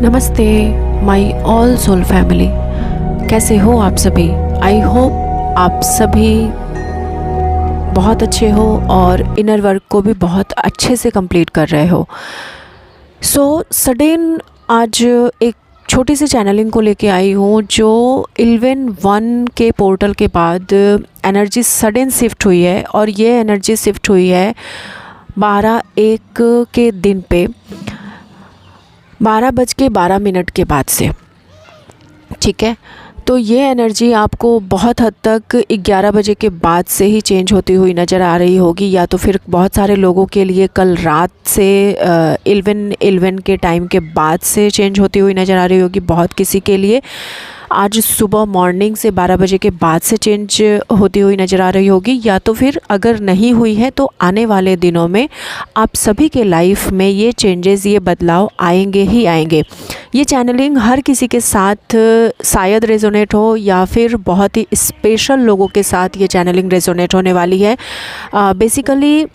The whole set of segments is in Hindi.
नमस्ते माय ऑल सोल फैमिली, कैसे हो आप सभी। आई होप आप सभी बहुत अच्छे हो और इनर वर्क को भी बहुत अच्छे से कंप्लीट कर रहे हो। सडन आज एक छोटी सी चैनलिंग को लेके आई हूँ जो 11-1 के पोर्टल के बाद एनर्जी सडन शिफ्ट हुई है और ये एनर्जी शिफ्ट हुई है 12-1 के दिन पे 12:12 के बाद से। ठीक है, तो ये एनर्जी आपको बहुत हद तक 11 बजे के बाद से ही चेंज होती हुई नज़र आ रही होगी, या तो फिर बहुत सारे लोगों के लिए कल रात से 11 के टाइम के बाद से चेंज होती हुई नज़र आ रही होगी। बहुत किसी के लिए आज सुबह मॉर्निंग से 12 बजे के बाद से चेंज होती हुई नज़र आ रही होगी, या तो फिर अगर नहीं हुई है तो आने वाले दिनों में आप सभी के लाइफ में ये चेंजेस, ये बदलाव आएंगे ही आएंगे। ये चैनलिंग हर किसी के साथ शायद रेजोनेट हो या फिर बहुत ही स्पेशल लोगों के साथ ये चैनलिंग रेजोनेट होने वाली है। बेसिकली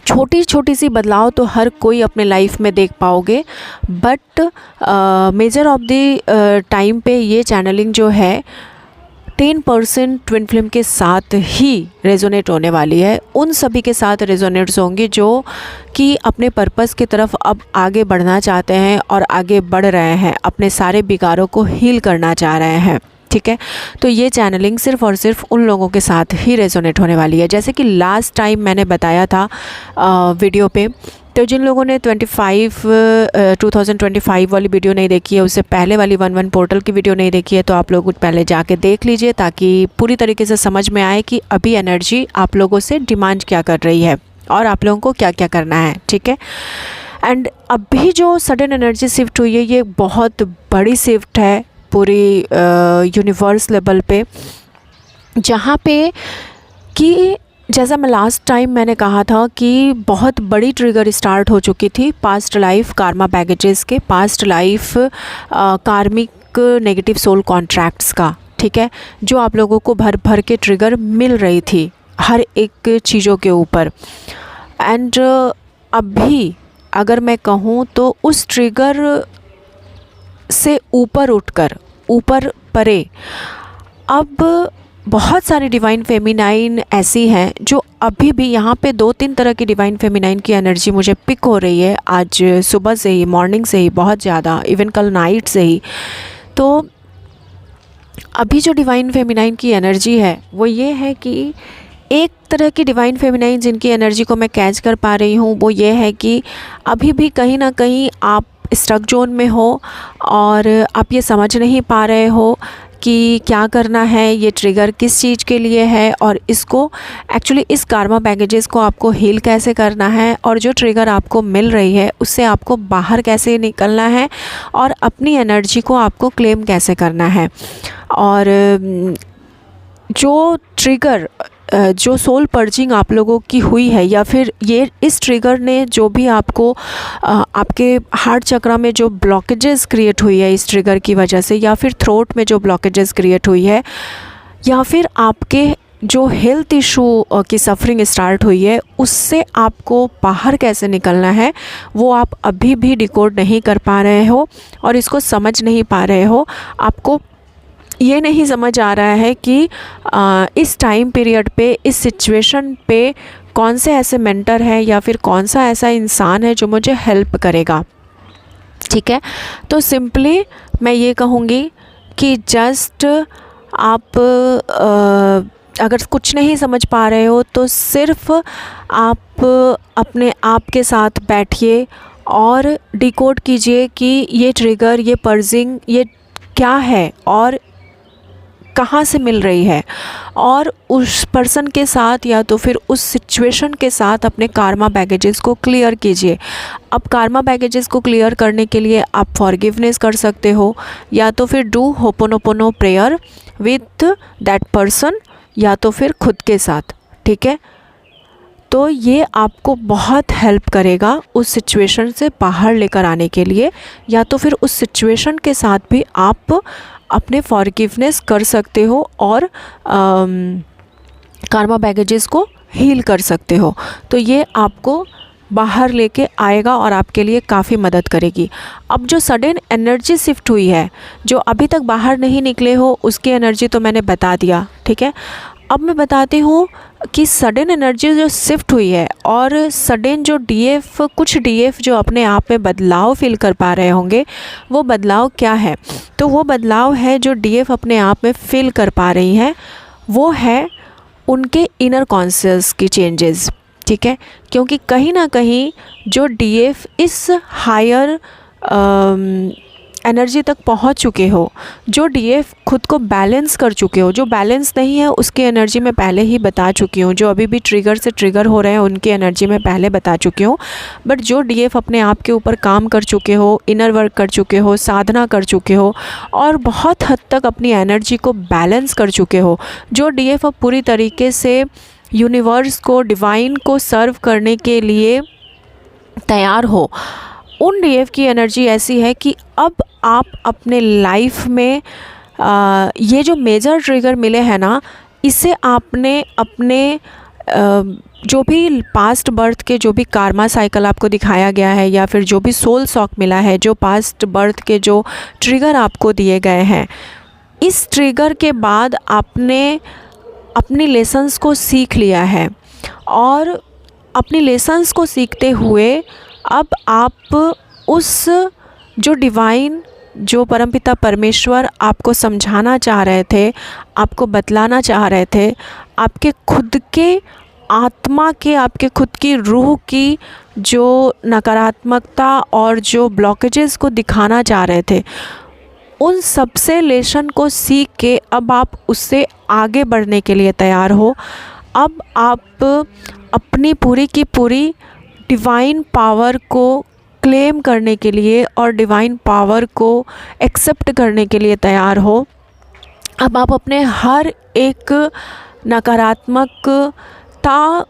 छोटी छोटी सी बदलाव तो हर कोई अपने लाइफ में देख पाओगे, but measure of the time पे ये चैनलिंग जो है 10% ट्विन फ्लेम के साथ ही रेजोनेट होने वाली है। उन सभी के साथ रेजोनेट्स होंगी जो कि अपने पर्पस की तरफ अब आगे बढ़ना चाहते हैं और आगे बढ़ रहे हैं, अपने सारे विकारों को हील करना चाह रहे हैं। ठीक है, तो ये चैनलिंग सिर्फ़ और सिर्फ उन लोगों के साथ ही रेजोनेट होने वाली है। जैसे कि लास्ट टाइम मैंने बताया था वीडियो पे, तो जिन लोगों ने 2025 वाली वीडियो नहीं देखी है, उससे पहले वाली 1-1 पोर्टल की वीडियो नहीं देखी है, तो आप लोग पहले जाके देख लीजिए ताकि पूरी तरीके से समझ में आए कि अभी एनर्जी आप लोगों से डिमांड क्या कर रही है और आप लोगों को क्या क्या करना है। ठीक है, एंड अभी जो सडन एनर्जी शिफ्ट हुई है ये बहुत बड़ी शिफ्ट है पूरी यूनिवर्स लेवल पे, जहाँ पे कि जैसा मैं लास्ट टाइम मैंने कहा था कि बहुत बड़ी ट्रिगर स्टार्ट हो चुकी थी पास्ट लाइफ कार्मा बैगेजेस के, पास्ट लाइफ कार्मिक नेगेटिव सोल कॉन्ट्रैक्ट्स का। ठीक है, जो आप लोगों को भर भर के ट्रिगर मिल रही थी हर एक चीज़ों के ऊपर। एंड अभी अगर मैं कहूँ तो उस ट्रिगर से ऊपर उठकर ऊपर परे अब बहुत सारी डिवाइन फेमिनाइन ऐसी हैं जो अभी भी यहाँ पे 2-3 तरह की डिवाइन फेमिनाइन की एनर्जी मुझे पिक हो रही है आज सुबह से ही, मॉर्निंग से ही बहुत ज़्यादा, इवन कल नाइट से ही। तो अभी जो डिवाइन फेमिनाइन की एनर्जी है वो ये है कि एक तरह की डिवाइन फेमिनाइन जिनकी एनर्जी को मैं कैच कर पा रही हूँ वो ये है कि अभी भी कहीं ना कहीं आप स्ट्रक जोन में हो और आप ये समझ नहीं पा रहे हो कि क्या करना है, ये ट्रिगर किस चीज़ के लिए है और इसको एक्चुअली इस कार्मा बैगेजेस को आपको हील कैसे करना है, और जो ट्रिगर आपको मिल रही है उससे आपको बाहर कैसे निकलना है और अपनी एनर्जी को आपको क्लेम कैसे करना है। और जो ट्रिगर जो सोल पर्जिंग आप लोगों की हुई है, या फिर ये इस ट्रिगर ने जो भी आपको आपके हार्ट चक्रा में जो ब्लॉकेजेस क्रिएट हुई है इस ट्रिगर की वजह से, या फिर थ्रोट में जो ब्लॉकेजेस क्रिएट हुई है, या फिर आपके जो हेल्थ इशू की सफरिंग स्टार्ट हुई है, उससे आपको बाहर कैसे निकलना है वो आप अभी भी डिकोड नहीं कर पा रहे हो और इसको समझ नहीं पा रहे हो। आपको ये नहीं समझ आ रहा है कि इस टाइम पीरियड पे, इस सिचुएशन पे कौन से ऐसे मेंटर हैं या फिर कौन सा ऐसा इंसान है जो मुझे हेल्प करेगा। ठीक है, तो सिंपली मैं ये कहूँगी कि जस्ट आप अगर कुछ नहीं समझ पा रहे हो तो सिर्फ आप अपने आप के साथ बैठिए और डिकोड कीजिए कि ये ट्रिगर, ये पर्जिंग, ये क्या है और कहाँ से मिल रही है, और उस पर्सन के साथ या तो फिर उस सिचुएशन के साथ अपने कार्मा बैगेजेस को क्लियर कीजिए। अब कार्मा बैगेजेस को क्लियर करने के लिए आप फॉरगिवनेस कर सकते हो, या तो फिर do ho'oponopono prayer with that person, या तो फिर खुद के साथ। ठीक है, तो ये आपको बहुत हेल्प करेगा उस सिचुएशन से बाहर लेकर आने के लिए, या तो फिर उस सिचुएशन के साथ भी आप अपने फॉरगिवनेस कर सकते हो और कार्मा बैगेजेस को हील कर सकते हो। तो ये आपको बाहर लेके आएगा और आपके लिए काफ़ी मदद करेगी। अब जो सडन एनर्जी शिफ्ट हुई है, जो अभी तक बाहर नहीं निकले हो, उसकी एनर्जी तो मैंने बता दिया, ठीक है। अब मैं बताती हूँ कि सडन एनर्जी जो शिफ्ट हुई है और सडन जो डीएफ, कुछ डीएफ जो अपने आप में बदलाव फील कर पा रहे होंगे, वो बदलाव क्या है? तो वो बदलाव है जो डीएफ अपने आप में फील कर पा रही हैं, वो है उनके इनर कॉन्शियस की चेंजेस, ठीक है। क्योंकि कहीं ना कहीं जो डीएफ इस हायर एनर्जी तक पहुंच चुके हो, जो डीएफ खुद को बैलेंस कर चुके हो, जो बैलेंस नहीं है उसकी एनर्जी में पहले ही बता चुकी हूँ, जो अभी भी ट्रिगर से ट्रिगर हो रहे हैं उनकी एनर्जी में पहले बता चुकी हूँ। बट जो डीएफ अपने आप के ऊपर काम कर चुके हो, इनर वर्क कर चुके हो, साधना कर चुके हो और बहुत हद तक अपनी एनर्जी को बैलेंस कर चुके हो, जो डीएफ अब पूरी तरीके से यूनिवर्स को, डिवाइन को सर्व करने के लिए तैयार हो, उन डीएफ की एनर्जी ऐसी है कि अब आप अपने लाइफ में ये जो मेजर ट्रिगर मिले हैं ना, इससे आपने अपने जो भी पास्ट बर्थ के जो भी कार्मा साइकिल आपको दिखाया गया है, या फिर जो भी सोल सॉक मिला है, जो पास्ट बर्थ के जो ट्रिगर आपको दिए गए हैं, इस ट्रिगर के बाद आपने अपनी लेसन्स को सीख लिया है। और अपनी लेसन्स को सीखते हुए अब आप उस जो डिवाइन, जो परमपिता परमेश्वर आपको समझाना चाह रहे थे, आपको बतलाना चाह रहे थे, आपके खुद के आत्मा के, आपके खुद की रूह की जो नकारात्मकता और जो ब्लॉकेजेस को दिखाना चाह रहे थे, उन सबसे लेसन को सीख के अब आप उससे आगे बढ़ने के लिए तैयार हो। अब आप अपनी पूरी की पूरी डिवाइन पावर को क्लेम करने के लिए और डिवाइन पावर को एक्सेप्ट करने के लिए तैयार हो। अब आप अपने हर एक नकारात्मकता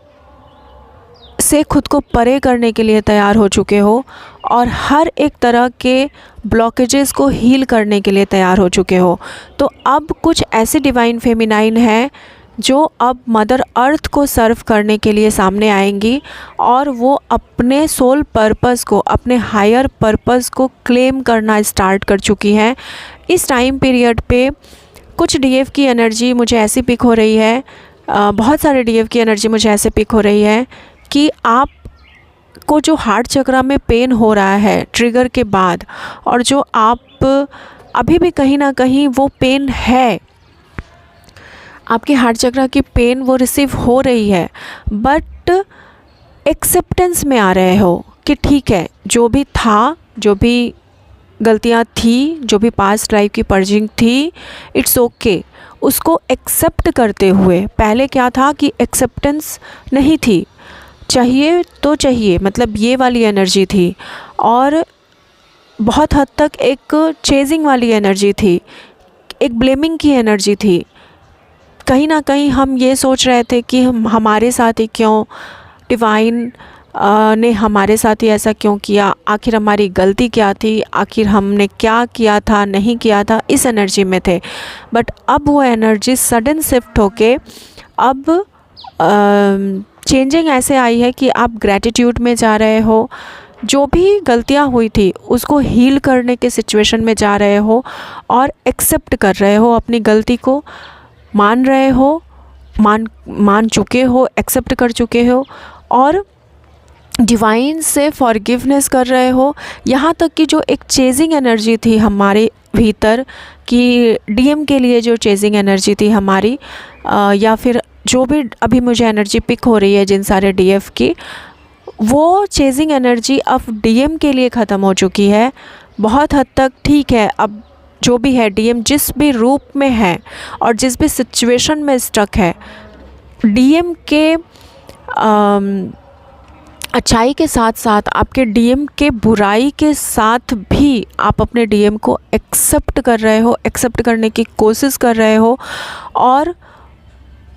से खुद को परे करने के लिए तैयार हो चुके हो और हर एक तरह के ब्लॉकेजेस को हील करने के लिए तैयार हो चुके हो। तो अब कुछ ऐसे डिवाइन फेमिनाइन हैं जो अब मदर अर्थ को सर्व करने के लिए सामने आएंगी और वो अपने सोल पर्पस को, अपने हायर पर्पस को क्लेम करना स्टार्ट कर चुकी हैं। इस टाइम पीरियड पे कुछ डीएफ की एनर्जी मुझे ऐसी पिक हो रही है, बहुत सारे डीएफ की एनर्जी मुझे ऐसे पिक हो रही है कि आप को जो हार्ट चक्रा में पेन हो रहा है ट्रिगर के बाद, और जो आप अभी भी कहीं ना कहीं वो पेन है, आपके हार्ट चक्रा की पेन वो रिसीव हो रही है, बट एक्सेप्टेंस में आ रहे हो कि ठीक है, जो भी था, जो भी गलतियाँ थी, जो भी पास्ट लाइफ की पर्जिंग थी, इट्स ओके, उसको एक्सेप्ट करते हुए। पहले क्या था कि एक्सेप्टेंस नहीं थी, चाहिए तो चाहिए, मतलब ये वाली एनर्जी थी, और बहुत हद तक एक चेजिंग वाली एनर्जी थी, एक ब्लेमिंग की एनर्जी थी। कहीं ना कहीं हम ये सोच रहे थे कि हमारे साथ ही क्यों, डिवाइन ने हमारे साथ ही ऐसा क्यों किया, आखिर हमारी गलती क्या थी, आखिर हमने क्या किया था, नहीं किया था, इस एनर्जी में थे। बट अब वो एनर्जी सडन शिफ्ट होके अब चेंजिंग ऐसे आई है कि आप ग्रैटिट्यूड में जा रहे हो, जो भी गलतियां हुई थी उसको हील करने के सिचुएशन में जा रहे हो और एक्सेप्ट कर रहे हो, अपनी गलती को मान रहे हो, मान चुके हो, एक्सेप्ट कर चुके हो और डिवाइन से फॉरगिवनेस कर रहे हो। यहाँ तक कि जो एक चेजिंग एनर्जी थी हमारे भीतर कि डीएम के लिए जो चेजिंग एनर्जी थी हमारी, या फिर जो भी अभी मुझे एनर्जी पिक हो रही है जिन सारे डीएफ की, वो चेजिंग एनर्जी अब डीएम के लिए ख़त्म हो चुकी है। बहुत हद तक ठीक है, अब जो भी है डीएम जिस भी रूप में है और जिस भी सिचुएशन में स्टक है, डीएम के अच्छाई के साथ साथ आपके डीएम के बुराई के साथ भी आप अपने डीएम को एक्सेप्ट कर रहे हो, एक्सेप्ट करने की कोशिश कर रहे हो और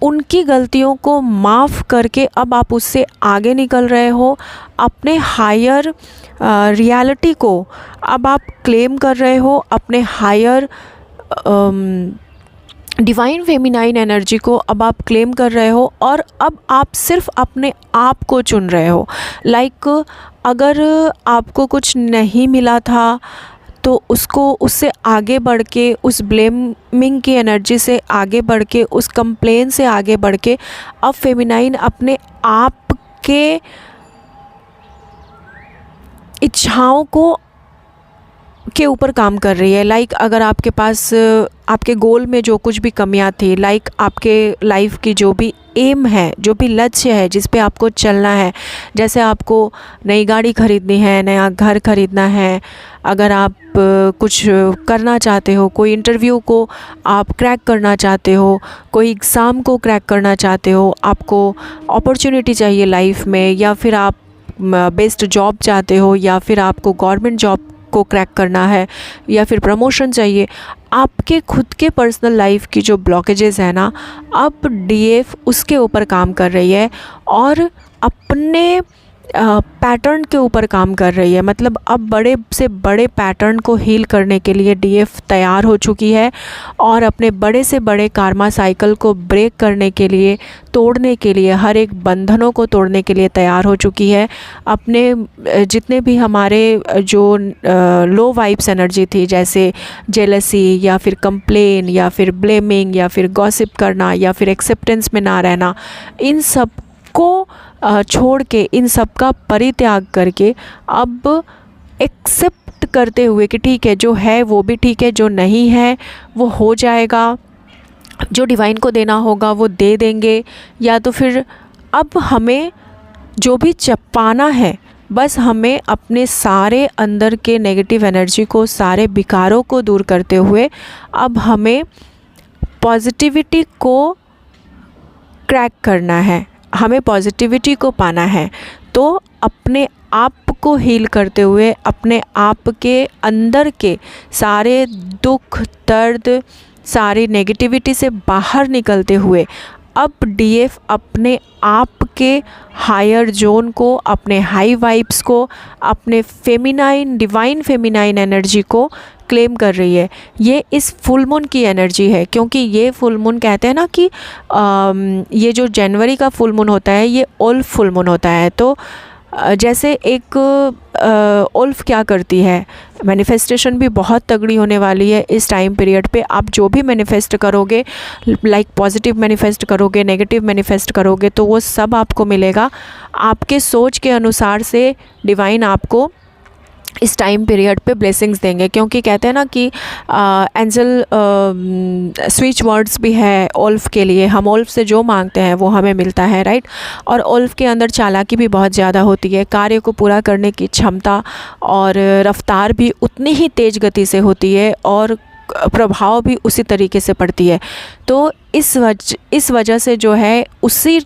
उनकी गलतियों को माफ़ करके अब आप उससे आगे निकल रहे हो। अपने हायर रियलिटी को अब आप क्लेम कर रहे हो, अपने हायर डिवाइन फेमिनाइन एनर्जी को अब आप क्लेम कर रहे हो और अब आप सिर्फ अपने आप को चुन रहे हो। लाइक अगर आपको कुछ नहीं मिला था तो उससे आगे बढ़ के, उस ब्लेमिंग की एनर्जी से आगे बढ़ के, उस कंप्लेन से आगे बढ़ के अब फेमिनाइन अपने आप के इच्छाओं के ऊपर काम कर रही है। लाइक अगर आपके पास आपके गोल में जो कुछ भी कमियां थी, लाइक आपके लाइफ की जो भी एम है, जो भी लक्ष्य है जिस पे आपको चलना है, जैसे आपको नई गाड़ी ख़रीदनी है, नया घर ख़रीदना है, अगर आप कुछ करना चाहते हो, कोई इंटरव्यू को आप क्रैक करना चाहते हो, कोई एग्ज़ाम को क्रैक करना चाहते हो, आपको अपॉर्चुनिटी चाहिए लाइफ में, या फिर आप बेस्ट जॉब चाहते हो, या फिर आपको गवर्नमेंट जॉब को क्रैक करना है, या फिर प्रमोशन चाहिए, आपके खुद के पर्सनल लाइफ की जो ब्लॉकेजेस है ना, अब डीएफ उसके ऊपर काम कर रही है और अपने पैटर्न के ऊपर काम कर रही है। मतलब अब बड़े से बड़े पैटर्न को हील करने के लिए डीएफ तैयार हो चुकी है और अपने बड़े से बड़े कार्मा साइकिल को ब्रेक करने के लिए, तोड़ने के लिए, हर एक बंधनों को तोड़ने के लिए तैयार हो चुकी है। अपने जितने भी हमारे जो लो वाइब्स एनर्जी थी, जैसे जेलसी या फिर कंप्लेन या फिर ब्लेमिंग या फिर गॉसिप करना या फिर एक्सेप्टेंस में ना रहना, इन सब को छोड़ के, इन सब का परित्याग करके अब एक्सेप्ट करते हुए कि ठीक है, जो है वो भी ठीक है, जो नहीं है वो हो जाएगा, जो डिवाइन को देना होगा वो दे देंगे, या तो फिर अब हमें जो भी चपाना है, बस हमें अपने सारे अंदर के नेगेटिव एनर्जी को, सारे विकारों को दूर करते हुए अब हमें पॉजिटिविटी को क्रैक करना है, हमें पॉजिटिविटी को पाना है। तो अपने आप को हील करते हुए, अपने आप के अंदर के सारे दुख, दर्द, सारी नेगेटिविटी से बाहर निकलते हुए अब डीएफ अपने आप के हायर जोन को, अपने हाई वाइब्स को, अपने फेमिनाइन, डिवाइन फेमिनाइन एनर्जी को क्लेम कर रही है। ये इस फुल मून की एनर्जी है, क्योंकि ये फुल मून कहते हैं ना कि ये जो जनवरी का फुल मून होता है ये ओल्फ फुल मून होता है। तो जैसे एक ओल्फ क्या करती है, मैनिफेस्टेशन भी बहुत तगड़ी होने वाली है इस टाइम पीरियड पे। आप जो भी मैनिफेस्ट करोगे, लाइक पॉजिटिव मैनिफेस्ट करोगे, नेगेटिव मैनिफेस्ट करोगे, तो वो सब आपको मिलेगा। आपके सोच के अनुसार से डिवाइन आपको इस टाइम पीरियड पे ब्लेसिंग्स देंगे, क्योंकि कहते हैं ना कि एंजल स्विच वर्ड्स भी है ओल्फ के लिए। हम ओल्फ से जो मांगते हैं वो हमें मिलता है, राइट। और ओल्फ के अंदर चालाकी भी बहुत ज़्यादा होती है, कार्य को पूरा करने की क्षमता और रफ्तार भी उतनी ही तेज़ गति से होती है और प्रभाव भी उसी तरीके से पड़ती है। तो इस वजह से जो है उसी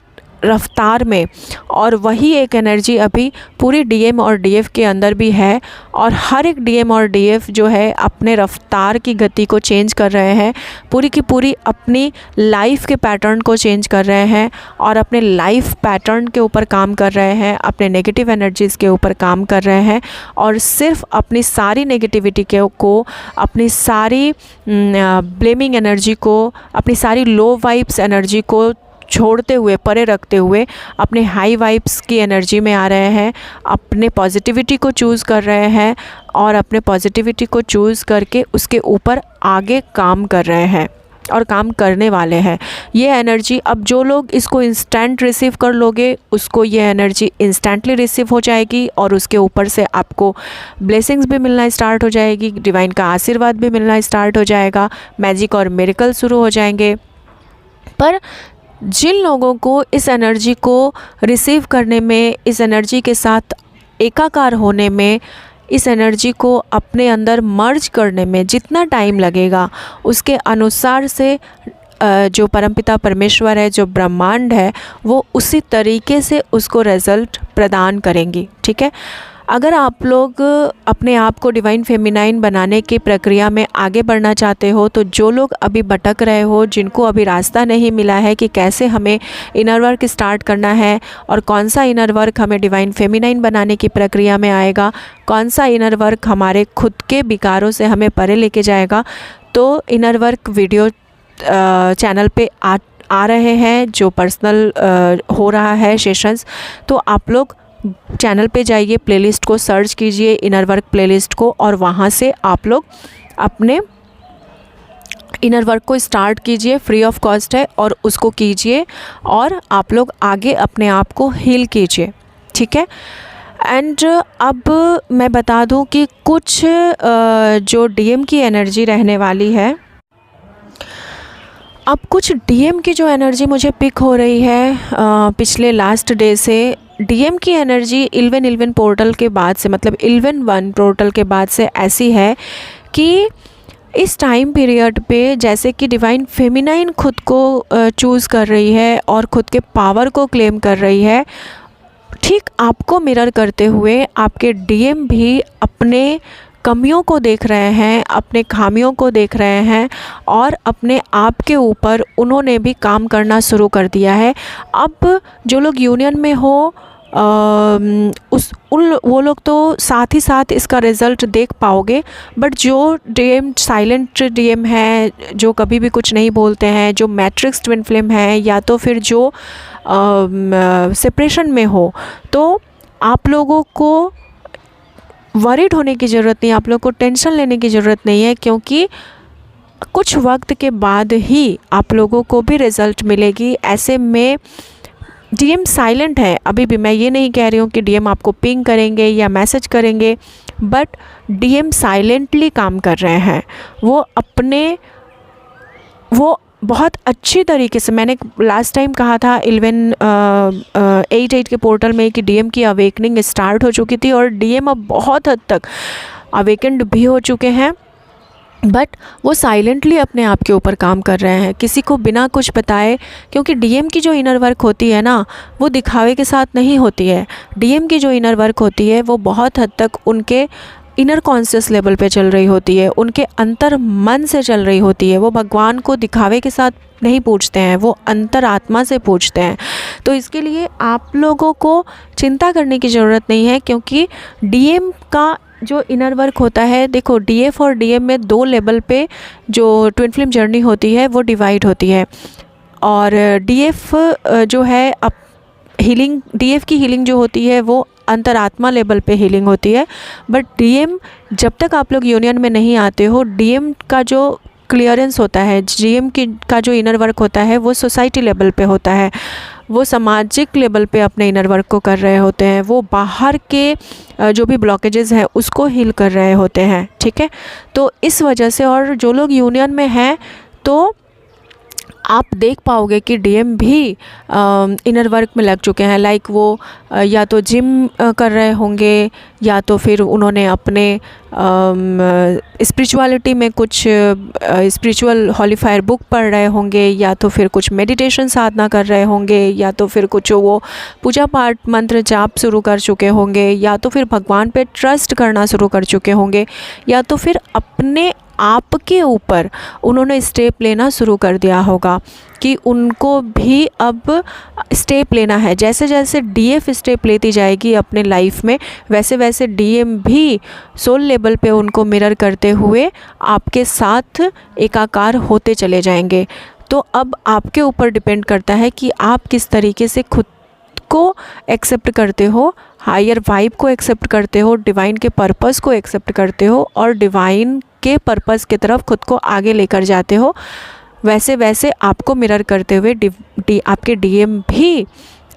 रफ्तार में, और वही एक एनर्जी अभी पूरी डीएम और डीएफ के अंदर भी है, और हर एक डीएम और डीएफ जो है अपने रफ्तार की गति को चेंज कर रहे हैं, पूरी की पूरी अपनी लाइफ के पैटर्न को चेंज कर रहे हैं और अपने लाइफ पैटर्न के ऊपर काम कर रहे हैं, अपने नेगेटिव एनर्जीज़ के ऊपर काम कर रहे हैं, और सिर्फ अपनी सारी नेगेटिविटी को, अपनी सारी ब्लेमिंग एनर्जी को, अपनी सारी लो वाइब्स एनर्जी को छोड़ते हुए, परे रखते हुए अपने हाई वाइब्स की एनर्जी में आ रहे हैं, अपने पॉजिटिविटी को चूज़ कर रहे हैं और अपने पॉजिटिविटी को चूज़ करके उसके ऊपर आगे काम कर रहे हैं और काम करने वाले हैं। ये एनर्जी, अब जो लोग इसको इंस्टेंट रिसीव कर लोगे उसको ये एनर्जी इंस्टेंटली रिसीव हो जाएगी, और उसके ऊपर से आपको ब्लेसिंग्स भी मिलना स्टार्ट हो जाएगी, डिवाइन का आशीर्वाद भी मिलना स्टार्ट हो जाएगा, मैजिक और मिरेकल शुरू हो जाएंगे। पर जिन लोगों को इस एनर्जी को रिसीव करने में, इस एनर्जी के साथ एकाकार होने में, इस एनर्जी को अपने अंदर मर्ज करने में जितना टाइम लगेगा, उसके अनुसार से जो परमपिता परमेश्वर है, जो ब्रह्मांड है, वो उसी तरीके से उसको रिज़ल्ट प्रदान करेंगी। ठीक है। अगर आप लोग अपने आप को डिवाइन फेमिनाइन बनाने की प्रक्रिया में आगे बढ़ना चाहते हो, तो जो लोग अभी भटक रहे हो, जिनको अभी रास्ता नहीं मिला है कि कैसे हमें इनर वर्क स्टार्ट करना है और कौन सा इनर वर्क हमें डिवाइन फेमिनाइन बनाने की प्रक्रिया में आएगा, कौन सा इनर वर्क हमारे खुद के विकारों से हमें परे लेके जाएगा, तो इनर वर्क वीडियो चैनल पे आ रहे हैं, जो पर्सनल हो रहा है सेशंस, तो आप लोग चैनल पे जाइए, प्लेलिस्ट को सर्च कीजिए, इनर वर्क प्लेलिस्ट को, और वहाँ से आप लोग अपने इनर वर्क को स्टार्ट कीजिए। फ्री ऑफ कॉस्ट है और उसको कीजिए और आप लोग आगे अपने आप को हील कीजिए, ठीक है। एंड अब मैं बता दूं कि कुछ जो डीएम की एनर्जी रहने वाली है, अब कुछ डीएम की जो एनर्जी मुझे पिक हो रही है पिछले लास्ट डे से, डीएम की एनर्जी 11 पोर्टल के बाद से, मतलब 11 पोर्टल के बाद से ऐसी है कि इस टाइम पीरियड पे जैसे कि डिवाइन फेमिनाइन खुद को चूज़ कर रही है और ख़ुद के पावर को क्लेम कर रही है, ठीक आपको मिरर करते हुए आपके डीएम भी अपने कमियों को देख रहे हैं, अपने खामियों को देख रहे हैं और अपने आप के ऊपर उन्होंने भी काम करना शुरू कर दिया है। अब जो लोग यूनियन में हो वो लोग तो साथ ही साथ इसका रिज़ल्ट देख पाओगे, बट जो डीएम साइलेंट डीएम है, जो कभी भी कुछ नहीं बोलते हैं, जो मैट्रिक्स ट्विन फ्लेम है, या तो फिर जो सेपरेशन में हो, तो आप लोगों को वरीड होने की ज़रूरत नहीं, आप लोग को टेंशन लेने की ज़रूरत नहीं है, क्योंकि कुछ वक्त के बाद ही आप लोगों को भी रिज़ल्ट मिलेगी। ऐसे में डीएम साइलेंट है अभी भी, मैं ये नहीं कह रही हूँ कि डीएम आपको पिंग करेंगे या मैसेज करेंगे, बट डीएम साइलेंटली काम कर रहे हैं। वो बहुत अच्छी तरीके से, मैंने लास्ट टाइम कहा था 8 के पोर्टल में कि डीएम की अवेकनिंग स्टार्ट हो चुकी थी और डीएम अब बहुत हद तक अवेकेंड भी हो चुके हैं, बट वो साइलेंटली अपने आप के ऊपर काम कर रहे हैं, किसी को बिना कुछ बताए। क्योंकि डीएम की जो इनर वर्क होती है ना, वो दिखावे के साथ नहीं होती है। डीएम की जो इनर वर्क होती है वो बहुत हद तक उनके इनर कॉन्शियस लेवल पे चल रही होती है, उनके अंतर मन से चल रही होती है। वो भगवान को दिखावे के साथ नहीं पूछते हैं, वो अंतर आत्मा से पूछते हैं। तो इसके लिए आप लोगों को चिंता करने की ज़रूरत नहीं है, क्योंकि डीएम का जो इनर वर्क होता है, देखो डीएफ और डीएम में 2 लेवल पे जो ट्विन फ्लेम जर्नी होती है वो डिवाइड होती है। और डीएफ जो है, अब हीलिंग, डीएफ की हीलिंग जो होती है वो अंतरात्मा लेवल पे हीलिंग होती है, बट डीएम जब तक आप लोग यूनियन में नहीं आते हो, डीएम का जो क्लियरेंस होता है, डीएम का जो इनर वर्क होता है वो सोसाइटी लेवल पे होता है, वो सामाजिक लेवल पे अपने इनर वर्क को कर रहे होते हैं, वो बाहर के जो भी ब्लॉकेजेस हैं उसको हील कर रहे होते हैं, ठीक है। तो इस वजह से, और जो लोग यूनियन में हैं तो आप देख पाओगे कि डीएम भी इनर वर्क में लग चुके हैं। लाइक वो या तो जिम कर रहे होंगे, या तो फिर उन्होंने अपने स्पिरिचुअलिटी में कुछ स्पिरिचुअल हॉलीफायर बुक पढ़ रहे होंगे, या तो फिर कुछ मेडिटेशन साधना कर रहे होंगे, या तो फिर कुछ वो पूजा पाठ मंत्र जाप शुरू कर चुके होंगे, या तो फिर भगवान पे ट्रस्ट करना शुरू कर चुके होंगे, या तो फिर अपने आप के ऊपर उन्होंने स्टेप लेना शुरू कर दिया होगा कि उनको भी अब स्टेप लेना है। जैसे जैसे डीएफ स्टेप लेती जाएगी अपने लाइफ में, वैसे वैसे डीएम भी सोल लेवल पे उनको मिरर करते हुए आपके साथ एकाकार होते चले जाएंगे। तो अब आपके ऊपर डिपेंड करता है कि आप किस तरीके से खुद को एक्सेप्ट करते हो, हायर वाइब को एक्सेप्ट करते हो, डिवाइन के पर्पस को एक्सेप्ट करते हो और डिवाइन के पर्पस की तरफ खुद को आगे लेकर जाते हो। वैसे वैसे आपको मिरर करते हुए आपके डीएम भी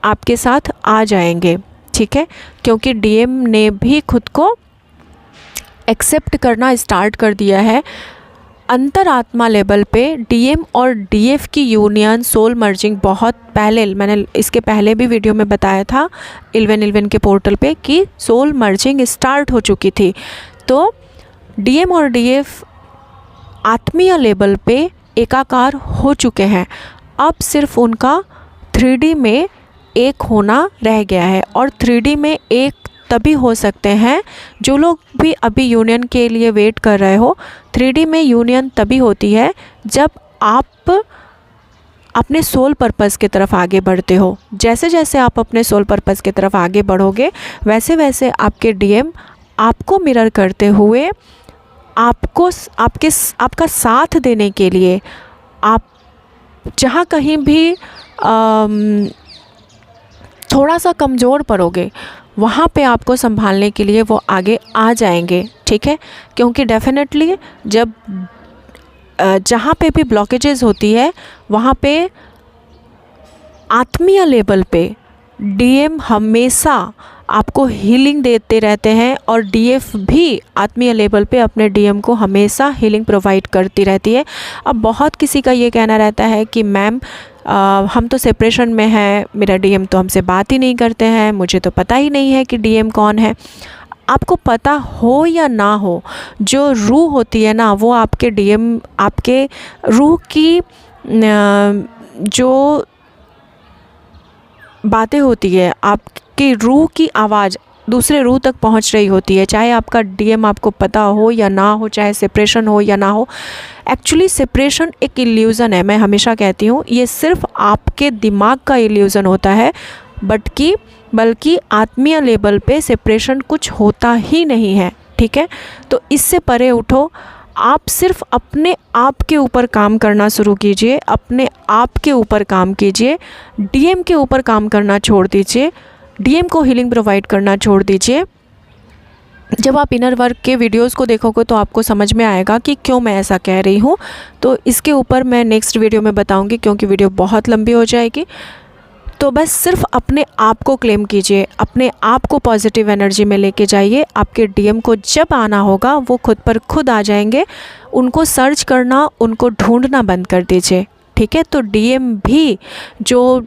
आपके साथ आ जाएंगे, ठीक है। क्योंकि डीएम ने भी खुद को एक्सेप्ट करना स्टार्ट कर दिया है। अंतरात्मा लेवल पे डीएम और डीएफ की यूनियन सोल मर्जिंग बहुत पहले, मैंने इसके पहले भी वीडियो में बताया था 11 के पोर्टल पे कि सोल मर्जिंग स्टार्ट हो चुकी थी। तो डीएम और डीएफ आत्मीय लेवल पे एकाकार हो चुके हैं। अब सिर्फ उनका 3D में एक होना रह गया है, और 3D में एक तभी हो सकते हैं, जो लोग भी अभी यूनियन के लिए वेट कर रहे हो, 3D में यूनियन तभी होती है जब आप अपने सोल पर्पस की तरफ आगे बढ़ते हो। जैसे जैसे आप अपने सोल पर्पस की तरफ आगे बढ़ोगे, वैसे वैसे आपके डीएम आपको मिरर करते हुए आपका साथ देने के लिए, आप जहाँ कहीं भी थोड़ा सा कमज़ोर पड़ोगे वहाँ पे आपको संभालने के लिए वो आगे आ जाएंगे, ठीक है। क्योंकि डेफिनेटली जब जहाँ पे भी ब्लॉकेजेस होती है वहाँ पे आत्मीय लेवल पे डीएम हमेशा आपको हीलिंग देते रहते हैं और डीएफ भी आत्मीय लेवल पे अपने डीएम को हमेशा हीलिंग प्रोवाइड करती रहती है। अब बहुत किसी का ये कहना रहता है कि मैम हम तो सेपरेशन में हैं, मेरा डीएम तो हमसे बात ही नहीं करते हैं, मुझे तो पता ही नहीं है कि डीएम कौन है। आपको पता हो या ना हो, जो रूह होती है ना वो आपके डीएम, आपके रूह की जो बातें होती है, आपकी रूह की आवाज़ दूसरे रूह तक पहुंच रही होती है, चाहे आपका डीएम आपको पता हो या ना हो, चाहे सेपरेशन हो या ना हो। एक्चुअली सेपरेशन एक इल्यूज़न है, मैं हमेशा कहती हूँ ये सिर्फ आपके दिमाग का इल्यूज़न होता है, बल्कि आत्मीय लेवल पे सेपरेशन कुछ होता ही नहीं है, ठीक है। तो इससे परे उठो, आप सिर्फ अपने आप के ऊपर काम करना शुरू कीजिए, अपने आप के ऊपर काम कीजिए, डीएम के ऊपर काम करना छोड़ दीजिए, डीएम को हीलिंग प्रोवाइड करना छोड़ दीजिए। जब आप इनर वर्क के वीडियोस को देखोगे तो आपको समझ में आएगा कि क्यों मैं ऐसा कह रही हूँ। तो इसके ऊपर मैं नेक्स्ट वीडियो में बताऊँगी, क्योंकि वीडियो बहुत लंबी हो जाएगी। तो बस सिर्फ अपने आप को क्लेम कीजिए, अपने आप को पॉजिटिव एनर्जी में लेके जाइए। आपके डीएम को जब आना होगा वो खुद पर खुद आ जाएंगे। उनको सर्च करना, उनको ढूंढना बंद कर दीजिए, ठीक है। तो डीएम भी जो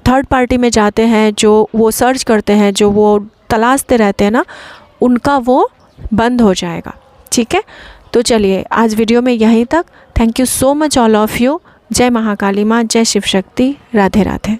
थर्ड पार्टी में जाते हैं, जो वो सर्च करते हैं, जो वो तलाशते रहते हैं ना, उनका वो बंद हो जाएगा, ठीक है। तो चलिए आज वीडियो में यहीं तक। Thank you so much all of you. जय महाकाली माँ, जय शिव शक्ति, राधे राधे।